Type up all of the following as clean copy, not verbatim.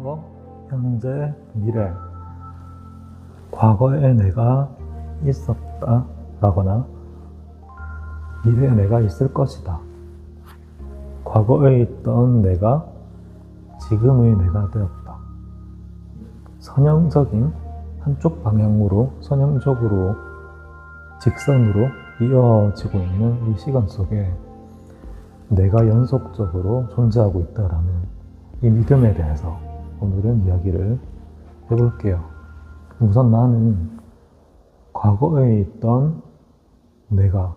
과거, 현재, 미래. 과거에 내가 있었다 라거나 미래에 내가 있을 것이다. 과거에 있던 내가 지금의 내가 되었다. 선형적인 한쪽 방향으로 선형적으로 직선으로 이어지고 있는 이 시간 속에 내가 연속적으로 존재하고 있다라는 이 믿음에 대해서 오늘은 이야기를 해볼게요. 우선 나는 과거에 있던 내가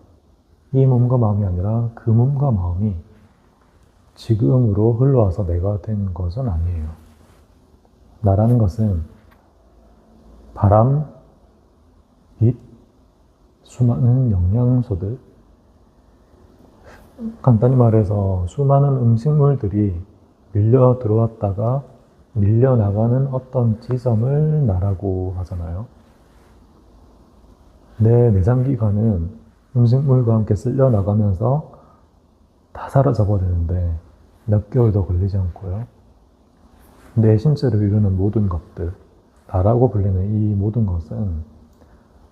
이 몸과 마음이 아니라 그 몸과 마음이 지금으로 흘러와서 내가 된 것은 아니에요. 나라는 것은 바람, 빛, 수많은 영양소들, 간단히 말해서 수많은 음식물들이 밀려 들어왔다가 밀려 나가는 어떤 지점을 나라고 하잖아요. 내 내장기관은 음식물과 함께 쓸려 나가면서 다 사라져 버리는데 몇 개월도 걸리지 않고요. 내 신체를 이루는 모든 것들, 나라고 불리는 이 모든 것은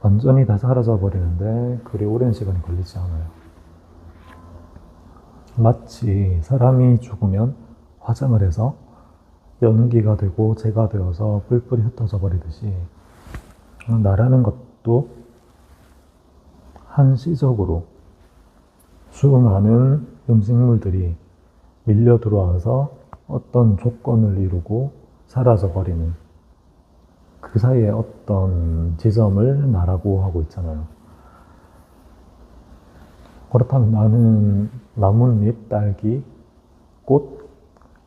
완전히 다 사라져 버리는데 그리 오랜 시간이 걸리지 않아요. 마치 사람이 죽으면 화장을 해서 연기가 되고 재가 되어서 뿔뿔이 흩어져 버리듯이 나라는 것도 한시적으로 수많은 음식물들이 밀려 들어와서 어떤 조건을 이루고 사라져 버리는 그 사이에 어떤 지점을 나라고 하고 있잖아요. 그렇다면 나는 나뭇잎, 딸기, 꽃,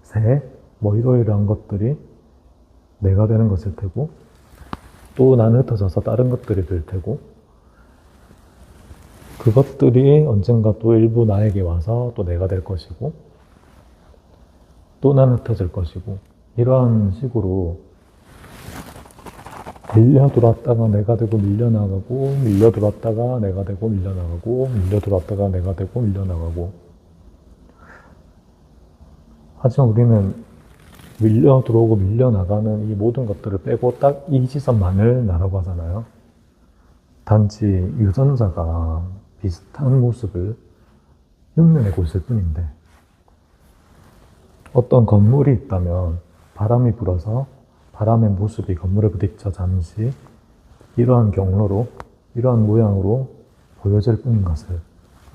새, 이러이러한 것들이 내가 되는 것일 테고, 또 나는 흩어져서 다른 것들이 될 테고, 그것들이 언젠가 또 일부 나에게 와서 또 내가 될 것이고, 또 나는 흩어질 것이고, 이러한 식으로 밀려 들어왔다가 내가 되고 밀려나가고, 밀려 들어왔다가 내가 되고 밀려나가고, 밀려 들어왔다가 내가 되고 밀려나가고. 하지만 우리는 밀려 들어오고 밀려나가는 이 모든 것들을 빼고 딱 이 지점만을 나라고 하잖아요. 단지 유전자가 비슷한 모습을 흉내내고 있을 뿐인데, 어떤 건물이 있다면 바람이 불어서 바람의 모습이 건물에 부딪혀 잠시 이러한 경로로, 이러한 모양으로 보여질 뿐인 것을,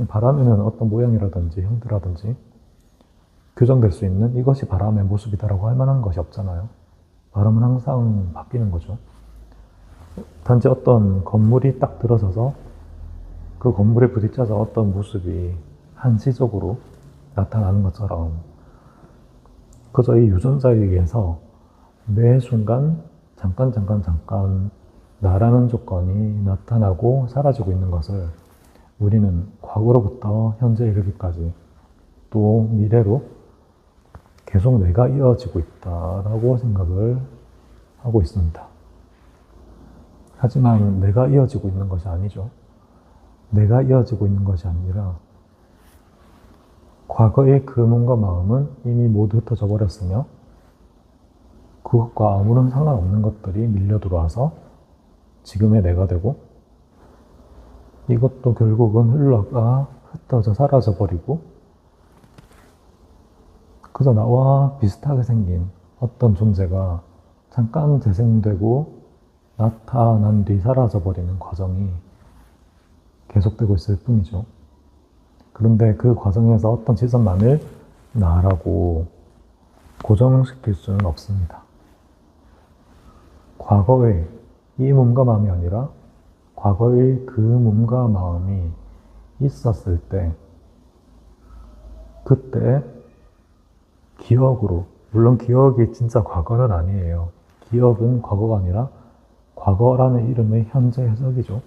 바람에는 어떤 모양이라든지 형태라든지 규정될 수 있는 이것이 바람의 모습이다라고 할 만한 것이 없잖아요. 바람은 항상 바뀌는 거죠. 단지 어떤 건물이 딱 들어서서 그 건물에 부딪혀서 어떤 모습이 한시적으로 나타나는 것처럼 그저 이 유전자에 의해서 매 순간 잠깐 나라는 조건이 나타나고 사라지고 있는 것을 우리는 과거로부터 현재에 이르기까지 또 미래로 계속 내가 이어지고 있다라고 생각을 하고 있습니다. 하지만 내가 이어지고 있는 것이 아니죠. 내가 이어지고 있는 것이 아니라 과거의 그 몸과 마음은 이미 모두 흩어져 버렸으며 그것과 아무런 상관없는 것들이 밀려 들어와서 지금의 내가 되고, 이것도 결국은 흘러가 흩어져 사라져 버리고 그저 나와 비슷하게 생긴 어떤 존재가 잠깐 재생되고 나타난 뒤 사라져 버리는 과정이 계속되고 있을 뿐이죠. 그런데 그 과정에서 어떤 지점만을 나라고 고정시킬 수는 없습니다. 과거의 이 몸과 마음이 아니라 과거의 그 몸과 마음이 있었을 때, 그때 기억으로, 물론 기억이 진짜 과거는 아니에요. 기억은 과거가 아니라 과거라는 이름의 현재 해석이죠.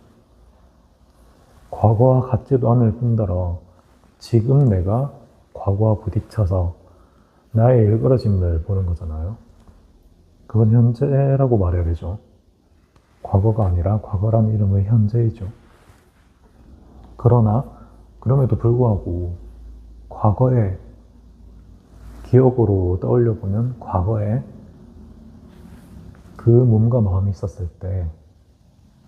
과거와 같지도 않을 뿐더러 지금 내가 과거와 부딪혀서 나의 일그러짐을 보는 거잖아요. 그건 현재라고 말해야 되죠. 과거가 아니라 과거라는 이름의 현재이죠. 그러나 그럼에도 불구하고 과거에 기억으로 떠올려보면 과거에 그 몸과 마음이 있었을 때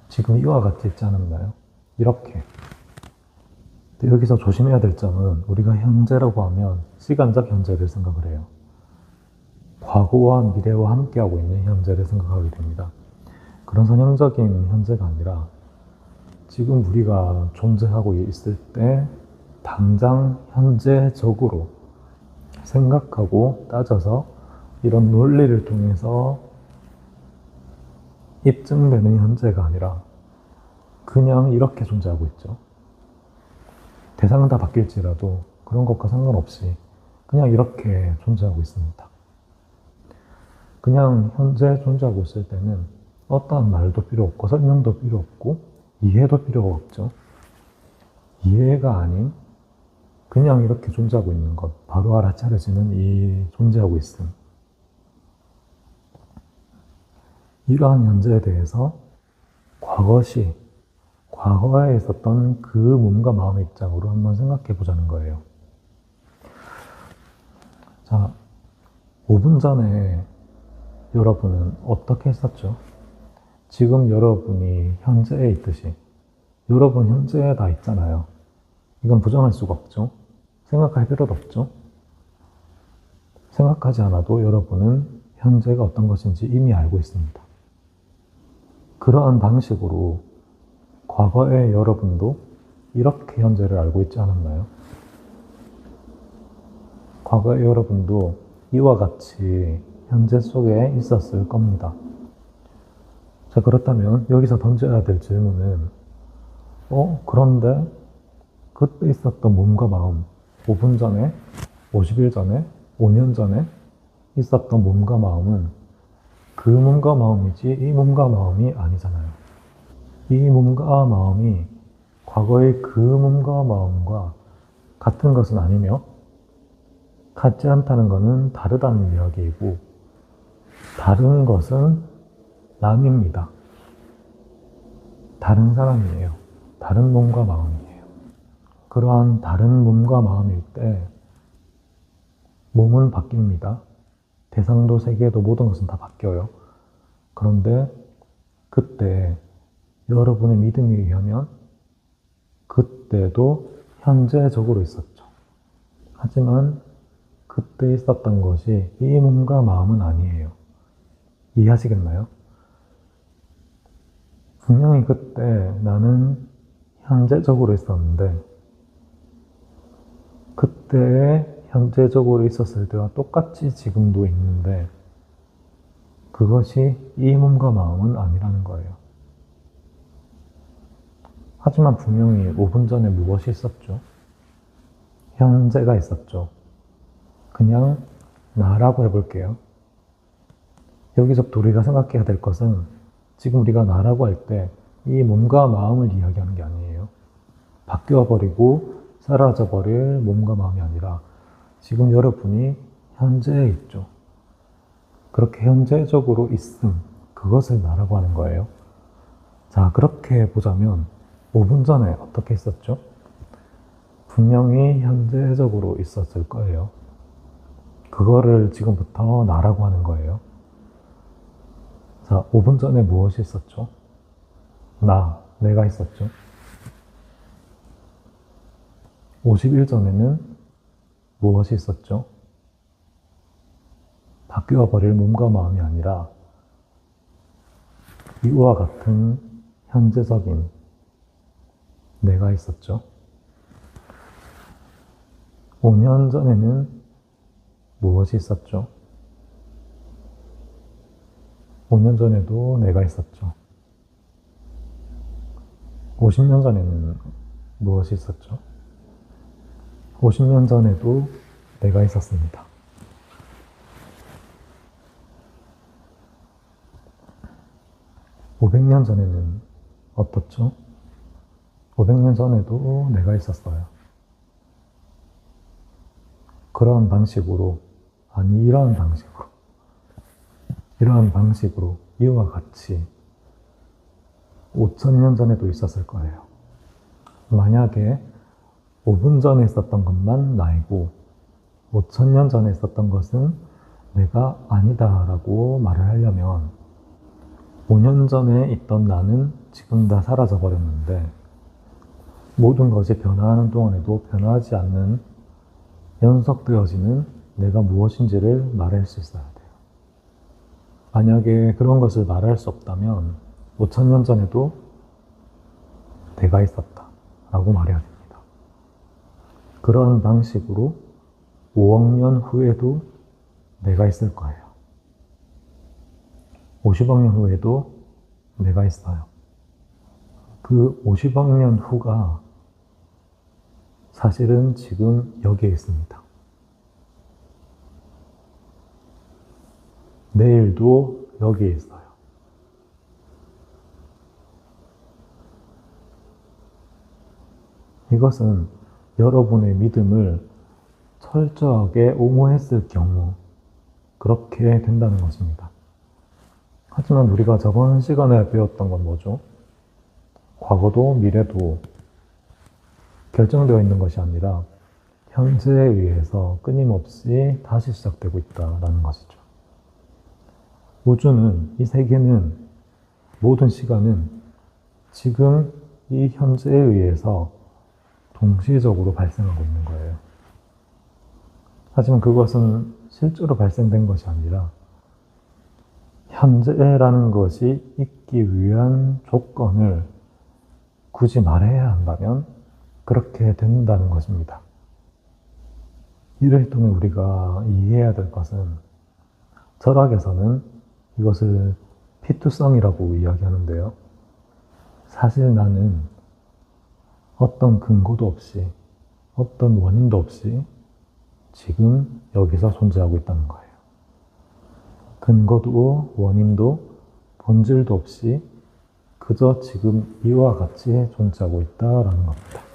지금 이와 같이 있지 않았나요? 이렇게. 근데 여기서 조심해야 될 점은 우리가 현재라고 하면 시간적 현재를 생각을 해요. 과거와 미래와 함께하고 있는 현재를 생각하게 됩니다. 그런 선형적인 현재가 아니라 지금 우리가 존재하고 있을 때 당장 현재적으로 생각하고 따져서 이런 논리를 통해서 입증되는 현재가 아니라 그냥 이렇게 존재하고 있죠. 대상은 다 바뀔지라도 그런 것과 상관없이 그냥 이렇게 존재하고 있습니다. 그냥 현재 존재하고 있을 때는 어떠한 말도 필요 없고 설명도 필요 없고 이해도 필요가 없죠. 이해가 아닌 그냥 이렇게 존재하고 있는 것, 바로 알아차려지는 이 존재하고 있음. 이러한 현재에 대해서 과거시, 과거에 있었던 그 몸과 마음의 입장으로 한번 생각해 보자는 거예요. 자, 5분 전에 여러분은 어떻게 했었죠? 지금 여러분이 현재에 있듯이 여러분 현재에 다 있잖아요. 이건 부정할 수가 없죠. 생각할 필요도 없죠. 생각하지 않아도 여러분은 현재가 어떤 것인지 이미 알고 있습니다. 그러한 방식으로 과거의 여러분도 이렇게 현재를 알고 있지 않았나요? 과거의 여러분도 이와 같이 현재 속에 있었을 겁니다. 자, 그렇다면 여기서 던져야 될 질문은 그런데 그때 있었던 몸과 마음, 5분 전에, 50일 전에, 5년 전에 있었던 몸과 마음은 그 몸과 마음이지 이 몸과 마음이 아니잖아요. 이 몸과 마음이 과거의 그 몸과 마음과 같은 것은 아니며 같지 않다는 것은 다르다는 이야기이고 다른 것은 남입니다. 다른 사람이에요. 다른 몸과 마음이에요. 그러한 다른 몸과 마음일 때 몸은 바뀝니다. 대상도 세계도 모든 것은 다 바뀌어요. 그런데 그때 여러분의 믿음에 의하면 그때도 현재적으로 있었죠. 하지만 그때 있었던 것이 이 몸과 마음은 아니에요. 이해하시겠나요? 분명히 그때 나는 현재적으로 있었는데 그때 현재적으로 있었을 때와 똑같이 지금도 있는데 그것이 이 몸과 마음은 아니라는 거예요. 하지만 분명히 5분 전에 무엇이 있었죠? 현재가 있었죠. 그냥 나라고 해볼게요. 여기서부터 우리가 생각해야 될 것은 지금 우리가 나라고 할 때 이 몸과 마음을 이야기하는 게 아니에요. 바뀌어버리고 사라져버릴 몸과 마음이 아니라 지금 여러분이 현재에 있죠. 그렇게 현재적으로 있음, 그것을 나라고 하는 거예요. 자, 그렇게 보자면 5분 전에 어떻게 있었죠? 분명히 현재적으로 있었을 거예요. 그거를 지금부터 나라고 하는 거예요. 자, 5분 전에 무엇이 있었죠? 내가 있었죠. 50일 전에는 무엇이 있었죠? 바뀌어버릴 몸과 마음이 아니라 이와 같은 현재적인 내가 있었죠. 5년 전에는 무엇이 있었죠? 5년 전에도 내가 있었죠. 50년 전에는 무엇이 있었죠? 50년 전에도 내가 있었습니다. 500년 전에는 어떻죠? 500년 전에도 내가 있었어요. 그러한 방식으로, 아니 이러한 방식으로 이와 같이 5000년 전에도 있었을 거예요. 만약에 5분 전에 있었던 것만 나이고 5000년 전에 있었던 것은 내가 아니다 라고 말을 하려면 5년 전에 있던 나는 지금 다 사라져 버렸는데 모든 것이 변화하는 동안에도 변화하지 않는 연속되어지는 내가 무엇인지를 말할 수 있어야 돼요. 만약에 그런 것을 말할 수 없다면 5천년 전에도 내가 있었다 라고 말해야 됩니다. 그런 방식으로 5억 년 후에도 내가 있을 거예요. 50억 년 후에도 내가 있어요. 그 50억 년 후가 사실은 지금 여기에 있습니다. 내일도 여기에 있어요. 이것은 여러분의 믿음을 철저하게 옹호했을 경우 그렇게 된다는 것입니다. 하지만 우리가 저번 시간에 배웠던 건 뭐죠? 과거도 미래도 결정되어 있는 것이 아니라 현재에 의해서 끊임없이 다시 시작되고 있다는 것이죠. 우주는, 이 세계는, 모든 시간은 지금 이 현재에 의해서 동시적으로 발생하고 있는 거예요. 하지만 그것은 실제로 발생된 것이 아니라 현재라는 것이 있기 위한 조건을 굳이 말해야 한다면 그렇게 된다는 것입니다. 이를 통해 우리가 이해해야 될 것은 철학에서는 이것을 피투성이라고 이야기하는데요. 사실 나는 어떤 근거도 없이 어떤 원인도 없이 지금 여기서 존재하고 있다는 거예요. 근거도 원인도 본질도 없이 그저 지금 이와 같이 존재하고 있다라는 겁니다.